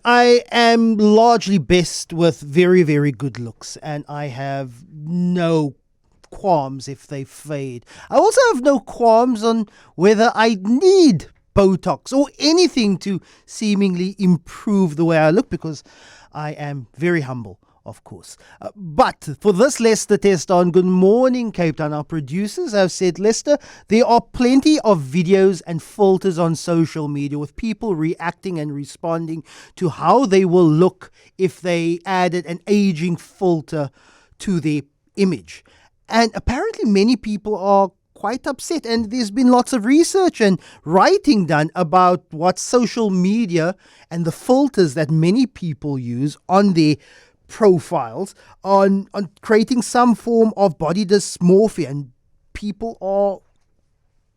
I am largely blessed with very, very good looks, and I have no qualms if they fade. I also have no qualms on whether I need Botox or anything to seemingly improve the way I look, because I am very humble, of course. But for this Lester test on Good Morning Cape Town, our producers have said, Lester, there are plenty of videos and filters on social media with people reacting and responding to how they will look if they added an aging filter to their image. And apparently many people are quite upset, and there's been lots of research and writing done about what social media and the filters that many people use on their profiles on creating some form of body dysmorphia, and people are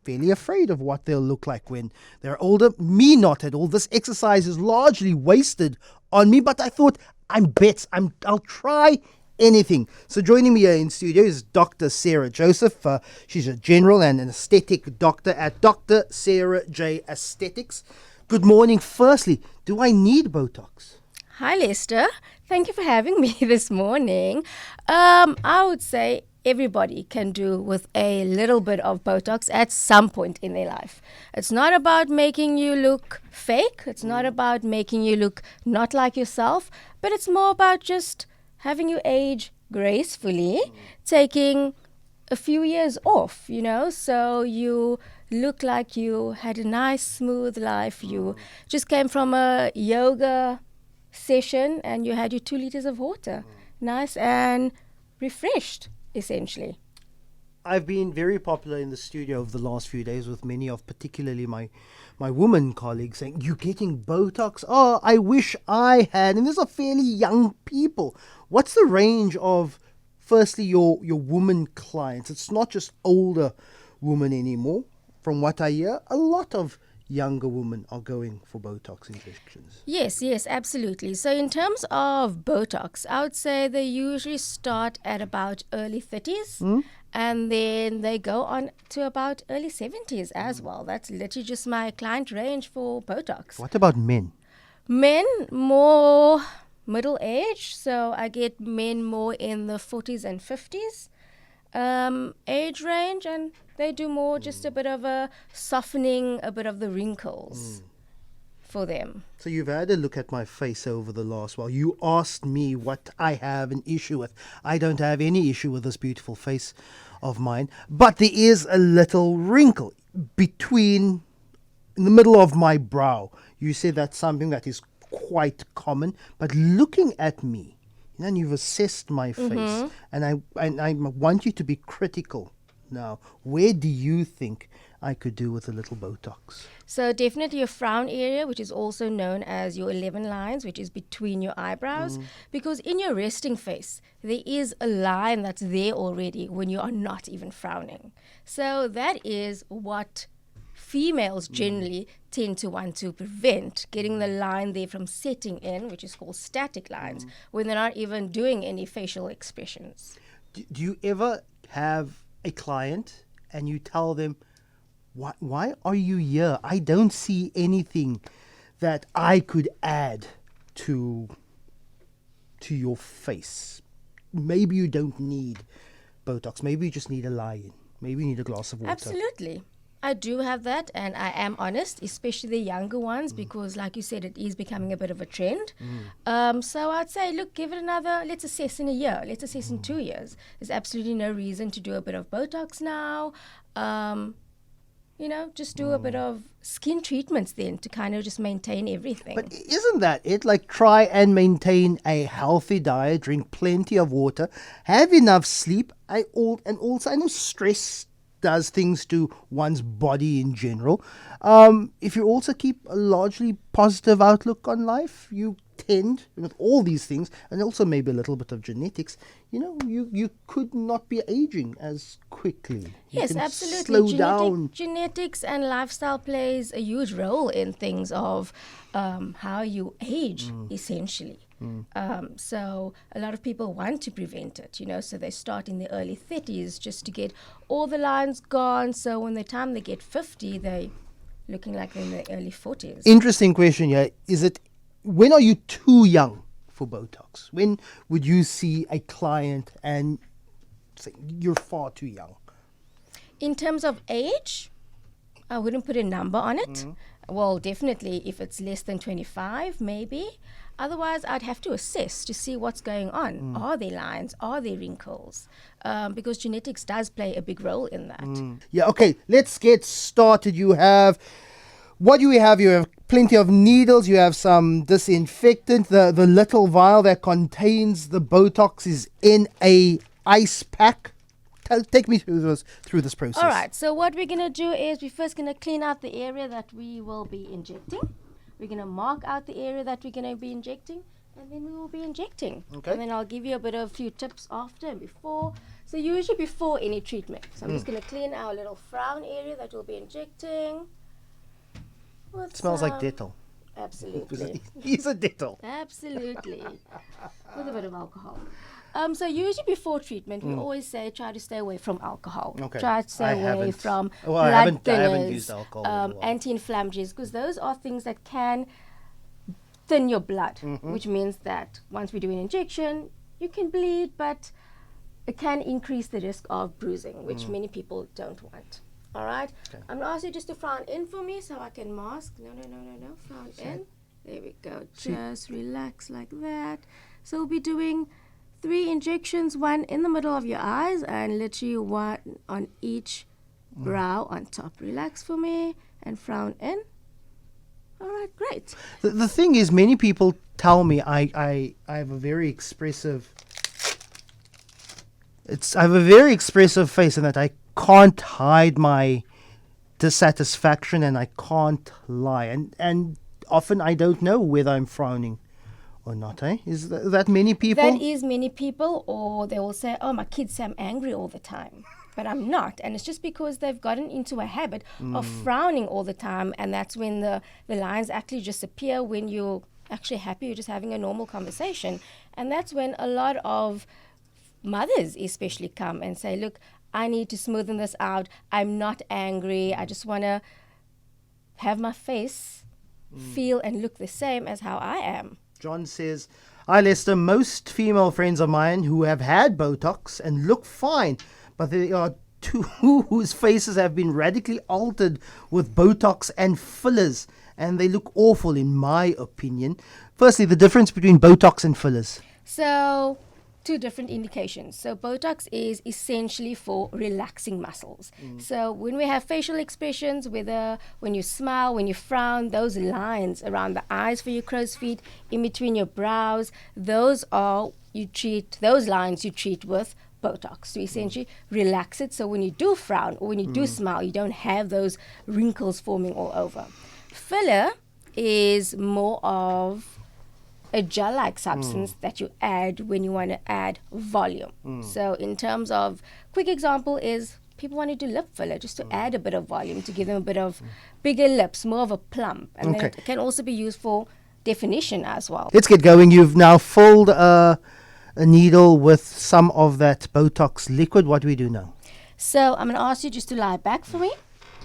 fairly afraid of what they'll look like when they're older. Me not at all. This exercise is largely wasted on me, but I thought I'll try anything. So joining me here in studio is Dr. Sarah Joseph. She's a general and an aesthetic doctor at Dr. Sarah J Aesthetics. Good morning. Firstly, do I need Botox? Hi, Lester. Thank you for having me this morning. I would say everybody can do with a little bit of Botox at some point in their life. It's not about making you look fake. It's not about making you look not like yourself, but it's more about just having you age gracefully, taking a few years off, so you look like you had a nice, smooth life. You just came from a yoga session and you had your 2 liters of water, nice and refreshed, essentially. I've been very popular in the studio over the last few days with many of particularly my woman colleagues saying, "You're getting Botox? Oh, I wish I had." And these are fairly young people. What's the range of, firstly, your woman clients? It's not just older women anymore. From what I hear, a lot of younger women are going for Botox injections. Yes, absolutely. So in terms of Botox, I would say they usually start at about early 30s and then they go on to about early 70s as well. That's literally just my client range for Botox. What about men? Men, more middle age. So I get men more in the 40s and 50s age range, and they do more just a bit of a softening, a bit of the wrinkles for them. So you've had a look at my face over the last while. You asked me what I have an issue with. I don't have any issue with this beautiful face of mine, but there is a little wrinkle in the middle of my brow. You said that's something that is quite common, but looking at me, and you've assessed my face, and I want you to be critical now. Where do you think I could do with a little Botox? So definitely your frown area, which is also known as your 11 lines, which is between your eyebrows, because in your resting face, there is a line that's there already when you are not even frowning. So that is what females generally tend to want to prevent, getting the line there from setting in, which is called static lines, when they're not even doing any facial expressions. Do you ever have a client and you tell them, why are you here? I don't see anything that I could add to your face. Maybe you don't need Botox. Maybe you just need a lie-in. Maybe you need a glass of water. Absolutely. I do have that, and I am honest, especially the younger ones, because like you said, it is becoming a bit of a trend. So I'd say, look, give it let's assess in a year, let's assess in 2 years. There's absolutely no reason to do a bit of Botox now. Just do a bit of skin treatments then to kind of just maintain everything. But isn't that it? Like, try and maintain a healthy diet, drink plenty of water, have enough sleep, and also I know stress does things to one's body in general. If you also keep a largely positive outlook on life, you tend, with all these things, and also maybe a little bit of genetics, you could not be aging as quickly. Yes, absolutely. Slow down. Genetics and lifestyle plays a huge role in things of how you age, essentially. So a lot of people want to prevent it, so they start in the early 30s just to get all the lines gone. So when the time they get 50, they looking like they're in the early 40s. Interesting question here. Is it when are you too young for Botox? When would you see a client and say you're far too young? In terms of age, I wouldn't put a number on it. Well, definitely if it's less than 25, maybe. Otherwise, I'd have to assess to see what's going on. Are there lines? Are there wrinkles? Because genetics does play a big role in that. Yeah, okay, let's get started. What do you have? You have plenty of needles. You have some disinfectant. The little vial that contains the Botox is in a ice pack. Take me through this process. All right, so what we're going to do is we're first going to clean out the area that we will be injecting. We're going to mark out the area that we're going to be injecting, and then we will be injecting. Okay. And then I'll give you a few tips after and before. So usually before any treatment. So I'm just going to clean our little frown area that we'll be injecting. It smells like Dettol. Absolutely. He's a Dettol. Absolutely. With a bit of alcohol. So usually before treatment, we always say try to stay away from alcohol. Okay. Try to stay away from I blood haven't thinners, used alcohol in a while. anti-inflammatories, because those are things that can thin your blood, which means that once we do an injection, you can bleed, but it can increase the risk of bruising, which many people don't want. All right? Okay. I'm going to ask you just to frown in for me so I can mask. No. Frown in. There we go. Just relax like that. So we'll be doing 3 injections, 1 in the middle of your eyes and literally 1 on each brow on top. Relax for me and frown in. All right, great. The thing is, many people tell me I have a very expressive. I have a very expressive face, and that I can't hide my dissatisfaction, and I can't lie, and often I don't know whether I'm frowning or not. Is that many people? That is many people, or they will say, "Oh, my kids say I'm angry all the time." But I'm not, and it's just because they've gotten into a habit of frowning all the time, and that's when the lines actually just appear when you're actually happy, you're just having a normal conversation. And that's when a lot of mothers especially come and say, look, I need to smoothen this out. I'm not angry. I just want to have my face feel and look the same as how I am. John says, hi Lester, most female friends of mine who have had Botox and look fine, but there are 2 whose faces have been radically altered with Botox and fillers, and they look awful in my opinion. Firstly, the difference between Botox and fillers. So 2 different indications. So Botox is essentially for relaxing muscles. So when we have facial expressions, whether when you smile, when you frown, those lines around the eyes for your crow's feet, in between your brows, those lines you treat with Botox to essentially relax it. So when you do frown or when you do smile, you don't have those wrinkles forming all over. Filler is more of a gel-like substance that you add when you want to add volume. So in terms of, quick example is people want to do lip filler just to add a bit of volume, to give them a bit of bigger lips, more of a plump. And then it can also be used for definition as well. Let's get going. You've now filled a needle with some of that Botox liquid. What do we do now? So I'm going to ask you just to lie back for me.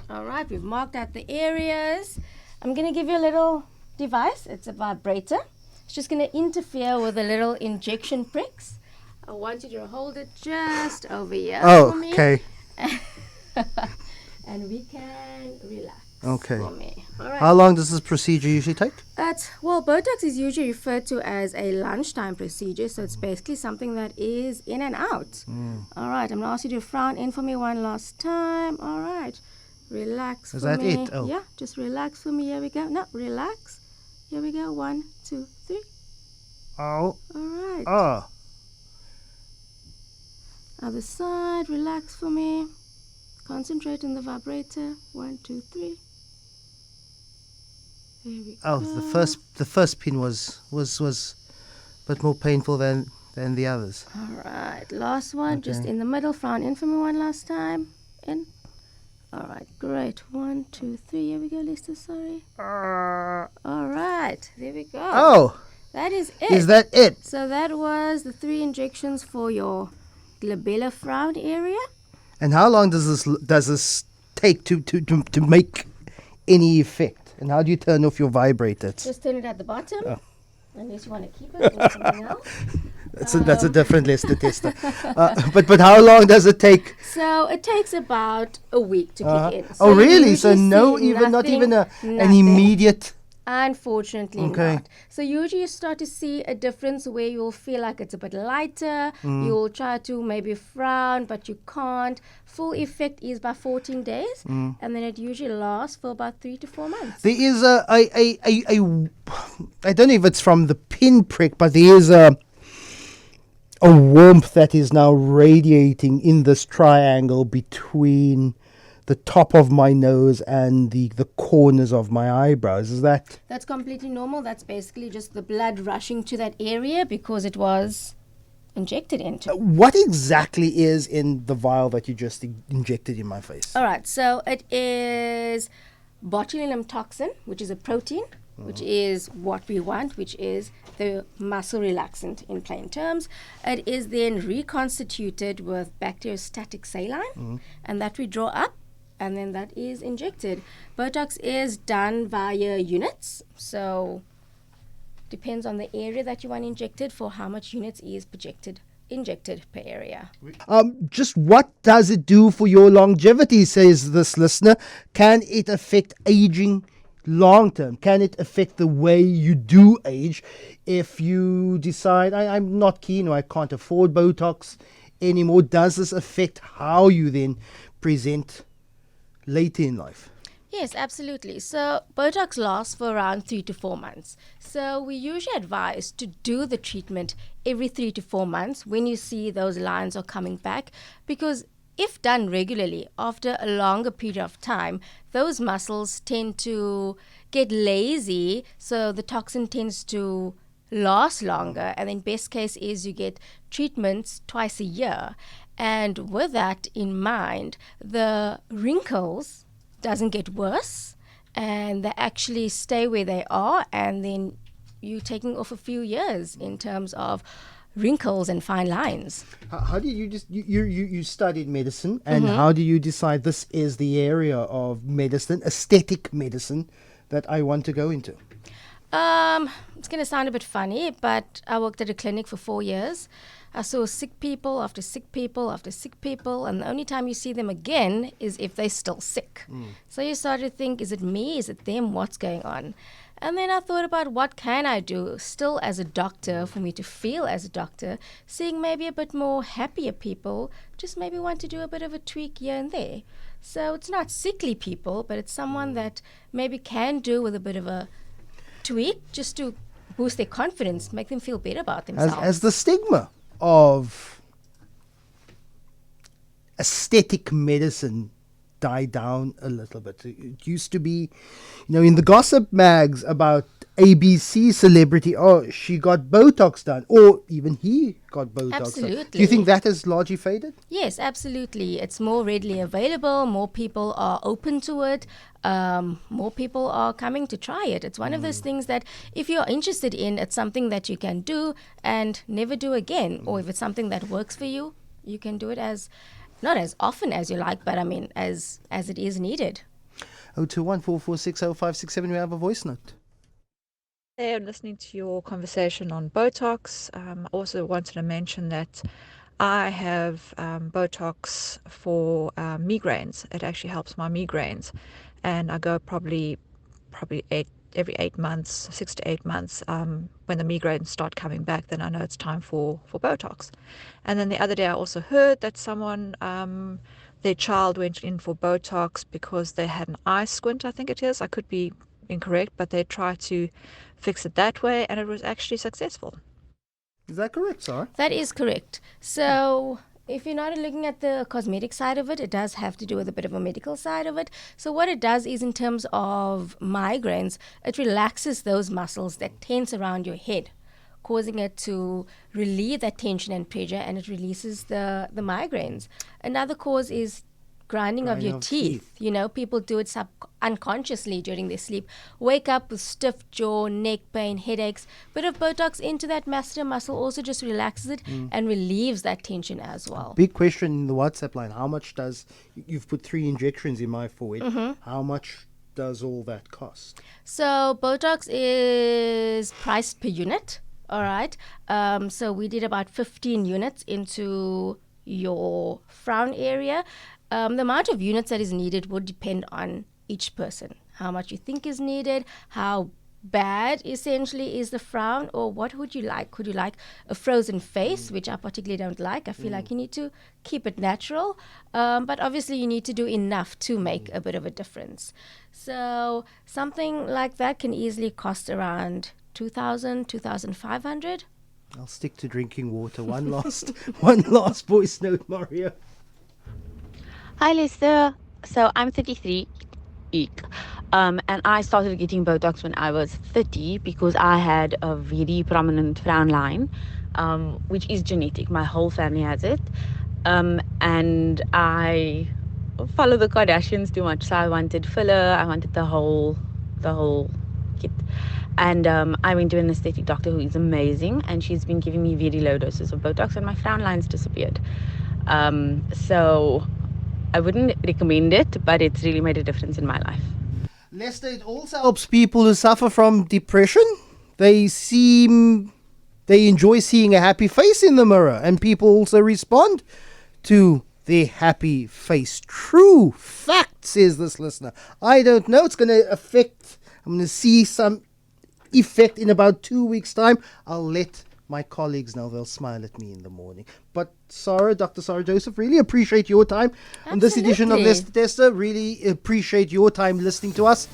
All right, we've marked out the areas. I'm going to give you a little device. It's a vibrator. It's just going to interfere with the little injection pricks. I want you to hold it just over here for me. Okay. And we can relax for me. All right. How long does this procedure usually take? Botox is usually referred to as a lunchtime procedure, so it's basically something that is in and out. All right, I'm going to ask you to frown in for me one last time. All right. Relax Is for that me. it? Oh. Yeah, just relax for me. Here we go. No, relax. Here we go. 1, 2, 3. Oh. All right. Oh. Other side. Relax for me. Concentrate on the vibrator. 1, 2, 3. There we Oh, go. the first pin was a bit more painful than the others. All right. Last one. Just in the middle. Frown in for me one last time. In. All right, great. 1, 2, 3. Here we go, Lester. Sorry. All right, there we go. Oh, that is it. is that it? So that was the 3 injections for your glabella frown area. And how long does this take to make any effect? And how do you turn off your vibrator? Just turn it at the bottom. Oh. Unless you want to keep it or something else. That's a different Lester tester. But how long does it take? So it takes about a week to kick in. So Oh, you really? So usually see not even an nothing. immediate. Unfortunately Okay. not. So usually you start to see a difference where you'll feel like it's a bit lighter. You'll try to maybe frown, but you can't. Full effect is by 14 days, and then it usually lasts for about 3 to 4 months. There is I don't know if it's from the pinprick, but there is a warmth that is now radiating in this triangle between the top of my nose and the corners of my eyebrows. Is that? That's completely normal. That's basically just the blood rushing to that area because it was injected into. What exactly is in the vial that you just injected in my face? All right, so it is botulinum toxin, which is a protein, which is what we want, which is the muscle relaxant in plain terms. It is then reconstituted with bacteriostatic saline, and that we draw up, and then that is injected. Botox is done via units, so depends on the area that you want injected for how much units is injected per area. Just what does it do for your longevity, says this listener? Can it affect aging long term? Can it affect the way you do age if you decide, I'm not keen or I can't afford Botox anymore? Does this affect how you then present later in life? Yes, absolutely. So Botox lasts for around 3 to 4 months. So we usually advise to do the treatment every 3 to 4 months when you see those lines are coming back, because if done regularly after a longer period of time, those muscles tend to get lazy, so the toxin tends to last longer, and then best case is you get treatments twice a year. And with that in mind, the wrinkles doesn't get worse and they actually stay where they are, and then you're taking off a few years in terms of wrinkles and fine lines. How did you you studied medicine, and how do you decide this is the area of medicine, aesthetic medicine, that I want to go into? It's going to sound a bit funny, but I worked at a clinic for 4 years. I saw sick people after sick people after sick people, and the only time you see them again is if they're still sick. So you start to think, is it me? Is it them? What's going on? And then I thought about what can I do still as a doctor for me to feel as a doctor, seeing maybe a bit more happier people, just maybe want to do a bit of a tweak here and there. So it's not sickly people, but it's someone that maybe can do with a bit of a tweak just to boost their confidence, make them feel better about themselves. As the stigma of aesthetic medicine die down a little bit. It used to be, in the gossip mags about ABC celebrity, oh, she got Botox done, or even he got Botox Absolutely. done. Do you think that has largely faded? Yes, absolutely. It's more readily available. More people are open to it. More people are coming to try it. It's one of those things that if you're interested in, it's something that you can do and never do again. Or if it's something that works for you, you can do it not as often as you like, but I mean, as it is needed. 0214460567, we have a voice note. Hey, I'm listening to your conversation on Botox. I also wanted to mention that I have Botox for migraines. It actually helps my migraines, and I go probably every 8 months, 6 to 8 months. When the migraines start coming back, then I know it's time for Botox. And then the other day I also heard that someone, their child went in for Botox because they had an eye squint, I think it is. I could be incorrect, but they tried to fix it that way, and it was actually successful. Is that correct, Sarah? That is correct. So if you're not looking at the cosmetic side of it, it does have to do with a bit of a medical side of it. So what it does is, in terms of migraines, it relaxes those muscles that tense around your head, causing it to relieve that tension and pressure, and it releases the migraines. Another cause is grinding of your teeth. People do it unconsciously during their sleep. Wake up with stiff jaw, neck pain, headaches. Bit of Botox into that masseter muscle also just relaxes it and relieves that tension as well. Big question in the WhatsApp line. How much you've put 3 injections in my forehead. How much does all that cost? So Botox is priced per unit. All right. So we did about 15 units into your frown area. The amount of units that is needed would depend on each person. How much you think is needed, how bad essentially is the frown, or what would you like? Could you like a frozen face, which I particularly don't like? I feel like you need to keep it natural, but obviously you need to do enough to make a bit of a difference. So something like that can easily cost around 2,000, 2,500. I'll stick to drinking water. One last voice note, Mario. Hi, Lester. So I'm 33. Eek. And I started getting Botox when I was 30 because I had a very prominent frown line, which is genetic. My whole family has it. And I follow the Kardashians too much. So I wanted filler. I wanted the whole kit. And I went to an aesthetic doctor who is amazing. And she's been giving me very low doses of Botox and my frown lines disappeared. So I wouldn't recommend it, but it's really made a difference in my life. Lester, it also helps people who suffer from depression. They enjoy seeing a happy face in the mirror, and people also respond to their happy face. True fact, says this listener. I don't know. I'm going to see some effect in about 2 weeks' time. I'll let my colleagues know. They'll smile at me in the morning. But Dr. Sarah Joseph, really appreciate your time on this edition of Absolutely. Lester Tester. Really appreciate your time listening to us.